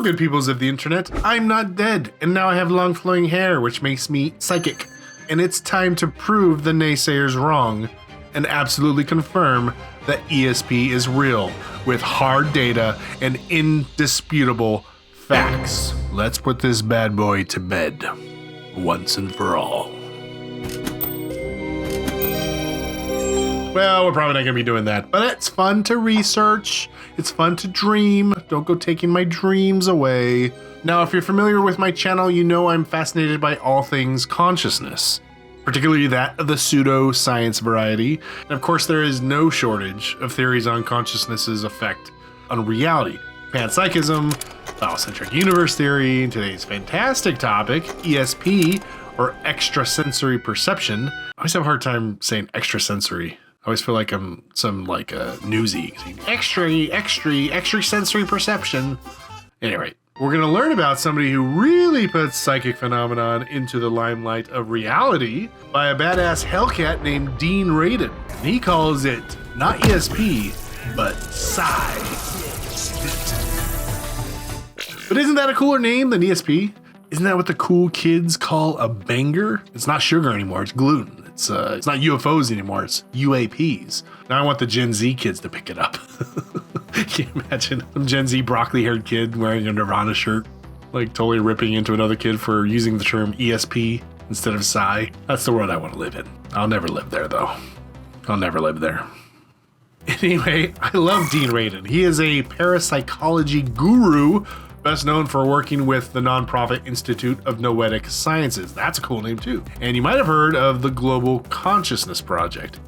good peoples of the internet. I'm not dead, and now I have long flowing hair, which makes me psychic. And it's time to prove the naysayers wrong and absolutely confirm that ESP is real with hard data and indisputable facts. Let's put this bad boy to bed once and for all. Well, we're probably not going to be doing that, but it's fun to research. It's fun to dream. Don't go taking my dreams away. Now, if you're familiar with my channel, you know I'm fascinated by all things consciousness, particularly that of the pseudoscience variety. And of course, there is no shortage of theories on consciousness's effect on reality. Panpsychism, biocentric universe theory, and today's fantastic topic, ESP, or extrasensory perception. I always have a hard time saying extrasensory. I always feel like I'm some newsy. Extrasensory perception. Anyway, we're going to learn about somebody who really puts psychic phenomenon into the limelight of reality by a badass Hellcat named Dean Radin. And he calls it not ESP, but psi. But isn't that a cooler name than ESP? Isn't that what the cool kids call a banger? It's not sugar anymore, it's gluten. It's not UFOs anymore, it's UAPs. Now I want the Gen Z kids to pick it up. Can you imagine some Gen Z broccoli-haired kid wearing a Nirvana shirt, like totally ripping into another kid for using the term ESP instead of psi? That's the world I want to live in. I'll never live there, though. I'll never live there. Anyway, I love Dean Radin. He is a parapsychology guru, best known for working with the nonprofit Institute of Noetic Sciences. That's a cool name too. And you might have heard of the Global Consciousness Project.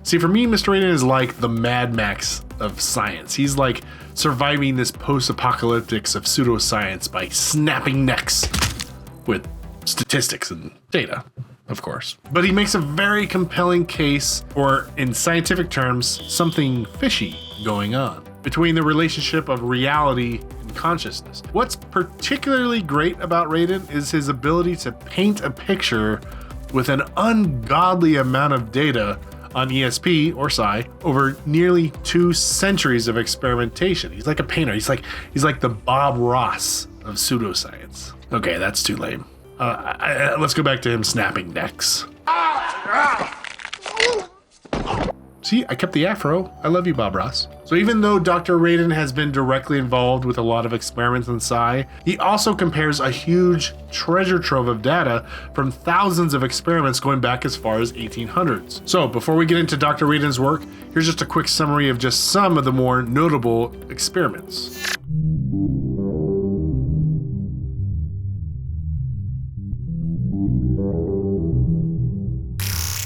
See, for me, Mr. Radin is like the Mad Max of science. He's like surviving this post-apocalyptics of pseudoscience by snapping necks with statistics and data, of course. But he makes a very compelling case for, in scientific terms, something fishy going on between the relationship of reality and consciousness. What's particularly great about Radin is his ability to paint a picture with an ungodly amount of data on ESP or psi over nearly 2 centuries of experimentation. He's like a painter. He's like the Bob Ross of pseudoscience. Okay, that's too lame. Let's go back to him snapping necks. See, I kept the afro. I love you, Bob Ross. So even though Dr. Radin has been directly involved with a lot of experiments in psi, he also compares a huge treasure trove of data from thousands of experiments going back as far as 1800s. So before we get into Dr. Radin's work, here's just a quick summary of just some of the more notable experiments.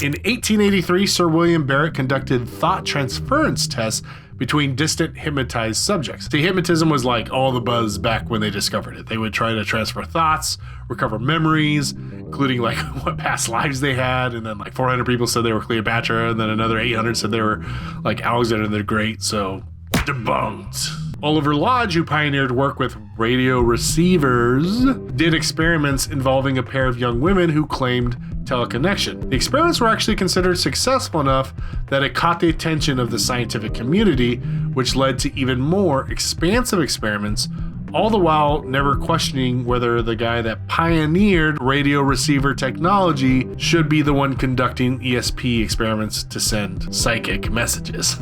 In 1883, Sir William Barrett conducted thought transference tests between distant hypnotized subjects. See, hypnotism was like all the buzz back when they discovered it. They would try to transfer thoughts, recover memories, including like what past lives they had, and then like 400 people said they were Cleopatra, and then another 800 said they were like Alexander the Great, so debunked. Oliver Lodge, who pioneered work with radio receivers, did experiments involving a pair of young women who claimed teleconnection. The experiments were actually considered successful enough that it caught the attention of the scientific community, which led to even more expansive experiments, all the while never questioning whether the guy that pioneered radio receiver technology should be the one conducting ESP experiments to send psychic messages.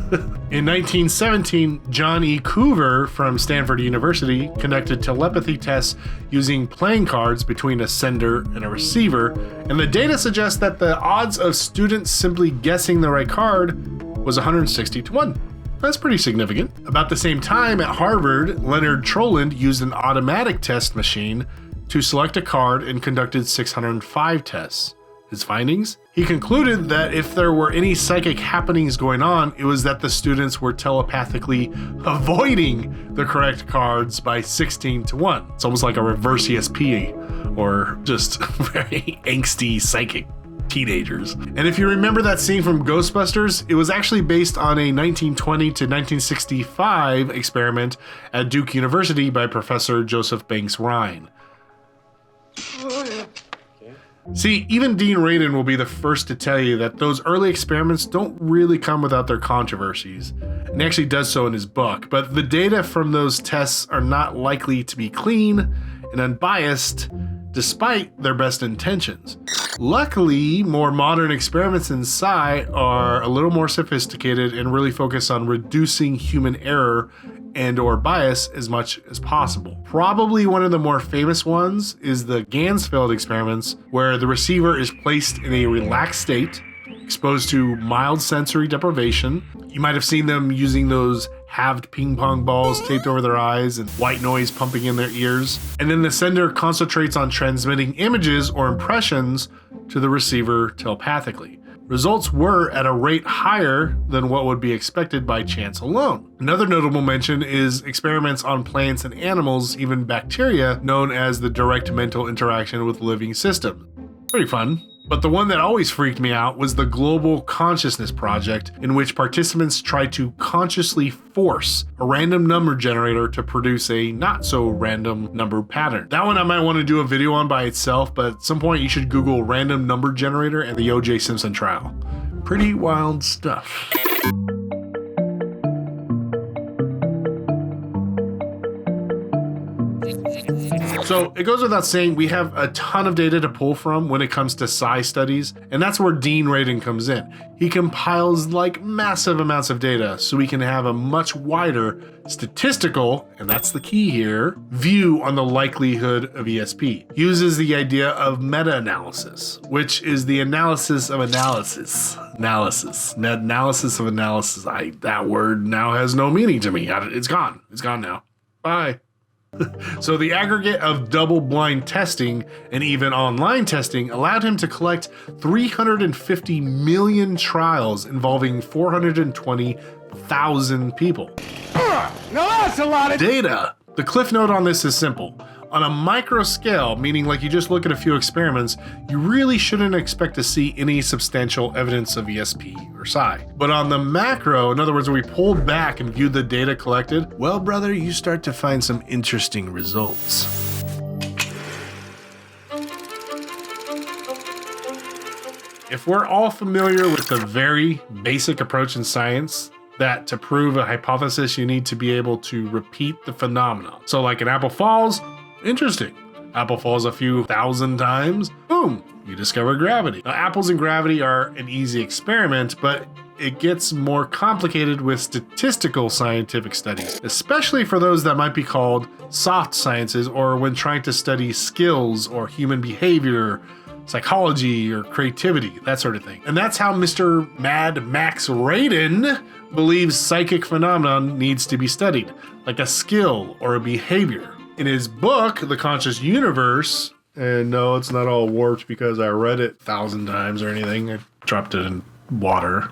In 1917, John E. Coover from Stanford University conducted telepathy tests using playing cards between a sender and a receiver, and the data suggests that the odds of students simply guessing the right card was 160 to 1. That's pretty significant. About the same time at Harvard, Leonard Troland used an automatic test machine to select a card and conducted 605 tests. His findings? He concluded that if there were any psychic happenings going on, it was that the students were telepathically avoiding the correct cards by 16 to 1. It's almost like a reverse ESP or just very angsty psychic teenagers. And if you remember that scene from Ghostbusters, it was actually based on a 1920 to 1965 experiment at Duke University by Professor Joseph Banks Rhine. See, even Dean Radin will be the first to tell you that those early experiments don't really come without their controversies, and he actually does so in his book, but the data from those tests are not likely to be clean and unbiased despite their best intentions. Luckily, more modern experiments in Psi are a little more sophisticated and really focus on reducing human error and or bias as much as possible. Probably one of the more famous ones is the Ganzfeld experiments, where the receiver is placed in a relaxed state, exposed to mild sensory deprivation. You might have seen them using those halved ping pong balls taped over their eyes and white noise pumping in their ears. And then the sender concentrates on transmitting images or impressions to the receiver telepathically. Results were at a rate higher than what would be expected by chance alone. Another notable mention is experiments on plants and animals, even bacteria, known as the direct mental interaction with living systems. Pretty fun. But the one that always freaked me out was the Global Consciousness Project, in which participants tried to consciously force a random number generator to produce a not so random number pattern. That one I might want to do a video on by itself, but at some point you should Google random number generator and the O.J. Simpson trial. Pretty wild stuff. So it goes without saying, we have a ton of data to pull from when it comes to Psi studies, and that's where Dean Radin comes in. He compiles like massive amounts of data so we can have a much wider statistical, and that's the key here, view on the likelihood of ESP. He uses the idea of meta-analysis, which is the analysis of analysis. Analysis of analysis. That word now has no meaning to me. It's gone. It's gone now. Bye. So the aggregate of double-blind testing and even online testing allowed him to collect 350 million trials involving 420,000 people. Now that's a lot of data. The cliff note on this is simple. On a micro scale, meaning like you just look at a few experiments, you really shouldn't expect to see any substantial evidence of ESP or Psi. But on the macro, in other words, when we pulled back and viewed the data collected, well, brother, you start to find some interesting results. If we're all familiar with the very basic approach in science, that to prove a hypothesis, you need to be able to repeat the phenomenon. So like an apple falls, interesting. Apple falls a few thousand times, boom, you discover gravity. Now, apples and gravity are an easy experiment, but it gets more complicated with statistical scientific studies, especially for those that might be called soft sciences, or when trying to study skills or human behavior, psychology or creativity, that sort of thing. And that's how Mr. Mad Max Radin believes psychic phenomenon needs to be studied, like a skill or a behavior. In his book, The Conscious Universe, and no, it's not all warped because I read it 1,000 times or anything. I dropped it in water.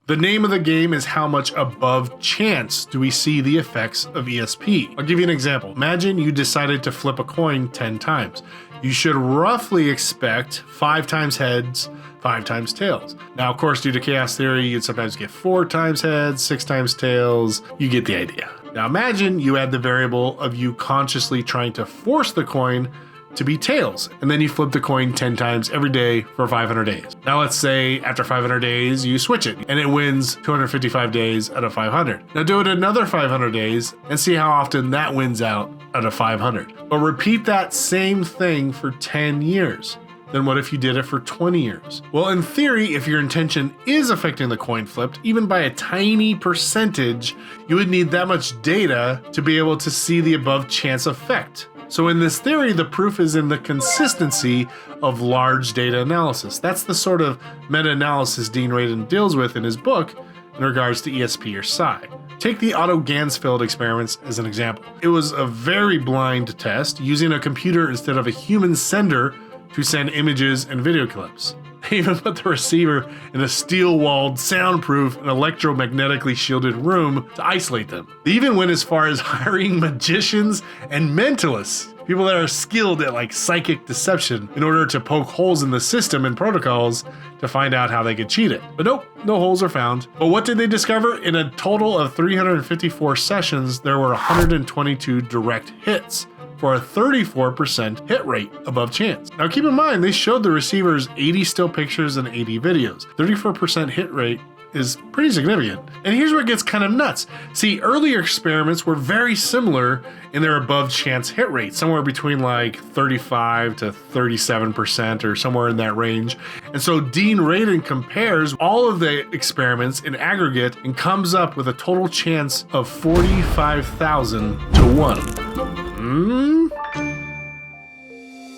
The name of the game is how much above chance do we see the effects of ESP. I'll give you an example. Imagine you decided to flip a coin 10 times. You should roughly expect 5 times heads, 5 times tails. Now, of course, due to chaos theory, you'd sometimes get 4 times heads, 6 times tails. You get the idea. Now imagine you add the variable of you consciously trying to force the coin to be tails, and then you flip the coin 10 times every day for 500 days. Now let's say after 500 days, you switch it, and it wins 255 days out of 500. Now do it another 500 days, and see how often that wins out of 500. But repeat that same thing for 10 years. Then what if you did it for 20 years? Well, in theory, if your intention is affecting the coin flipped, even by a tiny percentage, you would need that much data to be able to see the above chance effect. So in this theory, the proof is in the consistency of large data analysis. That's the sort of meta-analysis Dean Radin deals with in his book in regards to ESP or Psi. Take the Otto Ganzfeld experiments as an example. It was a very blind test using a computer instead of a human sender to send images and video clips. They even put the receiver in a steel-walled, soundproof, and electromagnetically shielded room to isolate them. They even went as far as hiring magicians and mentalists People that are skilled at like psychic deception in order to poke holes in the system and protocols to find out how they could cheat it. But nope, no holes are found. But what did they discover? In a total of 354 sessions, there were 122 direct hits, for a 34% hit rate above chance. Now keep in mind, they showed the receivers 80 still pictures and 80 videos. 34% hit rate is pretty significant. And here's where it gets kind of nuts. See, earlier experiments were very similar in their above chance hit rate, somewhere between like 35 to 37% or somewhere in that range. And so Dean Radin compares all of the experiments in aggregate and comes up with a total chance of 45,000 to 1.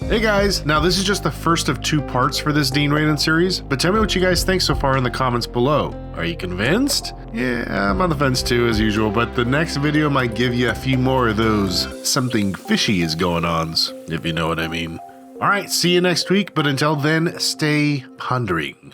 Hey guys, now this is just the first of 2 parts for this Dean Radin series, but tell me what you guys think so far in the comments below. Are you convinced? Yeah, I'm on the fence too as usual, but the next video might give you a few more of those something fishy is going ons, if you know what I mean. Alright, see you next week, but until then, stay pondering.